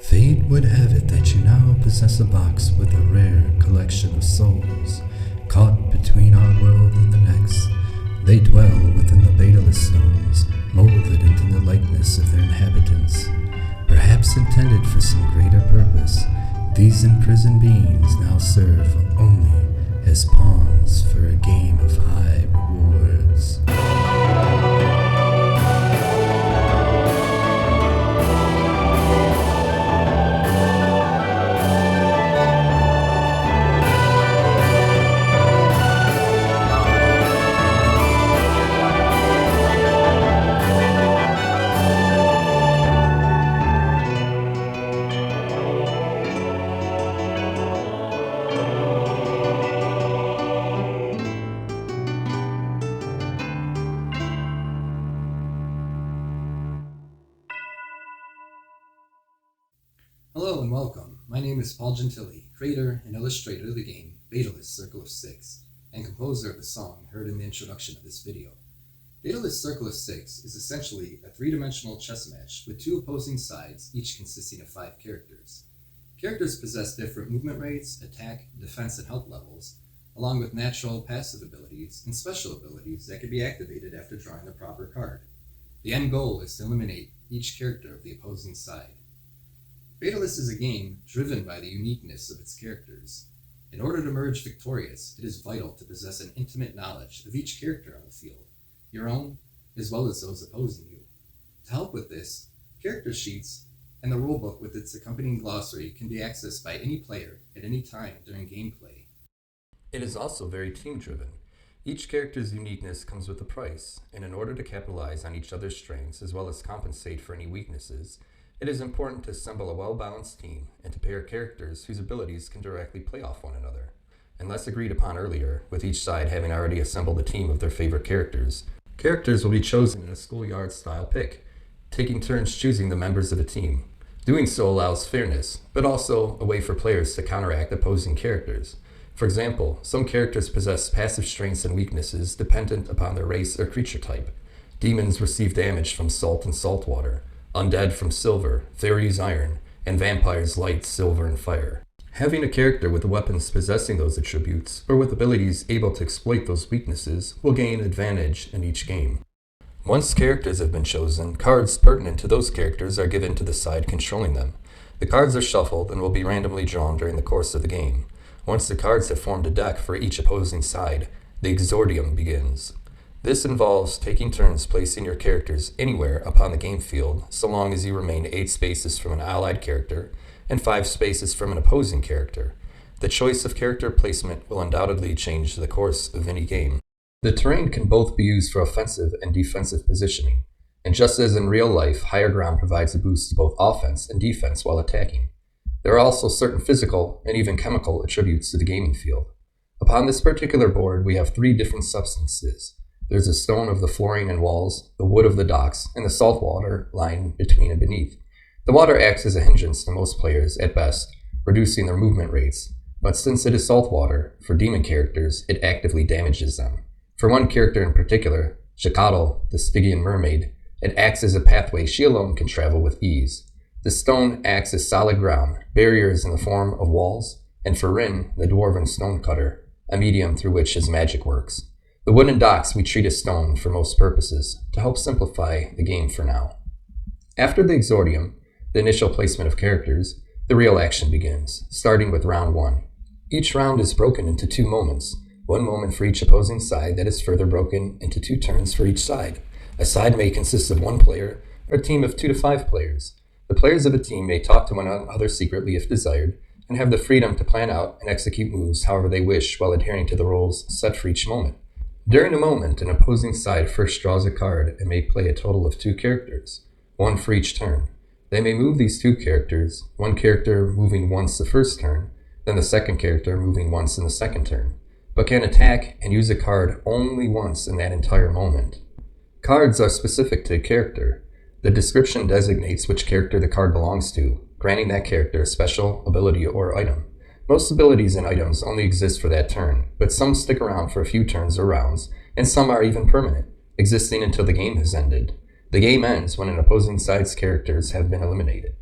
Fate would have it that you now possess a box with a rare collection of souls. Caught between our world and the next, they dwell within the Baetylus stones, molded into the likeness of their inhabitants. Perhaps intended for some greater purpose, these imprisoned beings now serve only as pawns for a game of high rewards. Hello and welcome. My name is Paul Gentili, creator and illustrator of the game Baetylus Circle of Six, and composer of the song heard in the introduction of this video. Baetylus Circle of Six is essentially a three-dimensional chess match with two opposing sides, each consisting of 5 characters. Characters possess different movement rates, attack, defense, and health levels, along with natural passive abilities and special abilities that can be activated after drawing the proper card. The end goal is to eliminate each character of the opposing side. Baetylus is a game driven by the uniqueness of its characters. In order to emerge victorious, it is vital to possess an intimate knowledge of each character on the field, your own as well as those opposing you. To help with this, character sheets and the rulebook with its accompanying glossary can be accessed by any player at any time during gameplay. It is also very team-driven. Each character's uniqueness comes with a price, and in order to capitalize on each other's strengths as well as compensate for any weaknesses, it is important to assemble a well-balanced team and to pair characters whose abilities can directly play off one another. Unless agreed upon earlier, with each side having already assembled a team of their favorite characters, characters will be chosen in a schoolyard-style pick, taking turns choosing the members of a team. Doing so allows fairness, but also a way for players to counteract opposing characters. For example, some characters possess passive strengths and weaknesses dependent upon their race or creature type. Demons receive damage from salt and salt water, undead from silver, fairies iron, and vampires light, silver, and fire. Having a character with weapons possessing those attributes, or with abilities able to exploit those weaknesses, will gain advantage in each game. Once characters have been chosen, cards pertinent to those characters are given to the side controlling them. The cards are shuffled and will be randomly drawn during the course of the game. Once the cards have formed a deck for each opposing side, the exordium begins. This involves taking turns placing your characters anywhere upon the game field, so long as you remain 8 spaces from an allied character and 5 spaces from an opposing character. The choice of character placement will undoubtedly change the course of any game. The terrain can both be used for offensive and defensive positioning, and just as in real life, higher ground provides a boost to both offense and defense while attacking. There are also certain physical and even chemical attributes to the gaming field. Upon this particular board, we have 3 different substances. There's the stone of the flooring and walls, the wood of the docks, and the salt water lying between and beneath. The water acts as a hindrance to most players at best, reducing their movement rates, but since it is salt water, for demon characters, it actively damages them. For one character in particular, Shakato, the Stygian mermaid, it acts as a pathway she alone can travel with ease. The stone acts as solid ground, barriers in the form of walls, and for Rin, the dwarven stonecutter, a medium through which his magic works. The wooden docks we treat as stone for most purposes, to help simplify the game for now. After the exordium, the initial placement of characters, the real action begins, starting with round 1. Each round is broken into 2 moments, 1 moment for each opposing side that is further broken into 2 turns for each side. A side may consist of 1 player, or a team of 2 to 5 players. The players of a team may talk to one another secretly if desired, and have the freedom to plan out and execute moves however they wish while adhering to the rules set for each moment. During a moment, an opposing side first draws a card and may play a total of 2 characters, 1 for each turn. They may move these 2 characters, 1 character moving once the first turn, then the second character moving once in the second turn, but can attack and use a card only once in that entire moment. Cards are specific to a character. The description designates which character the card belongs to, granting that character a special ability or item. Most abilities and items only exist for that turn, but some stick around for a few turns or rounds, and some are even permanent, existing until the game has ended. The game ends when an opposing side's characters have been eliminated.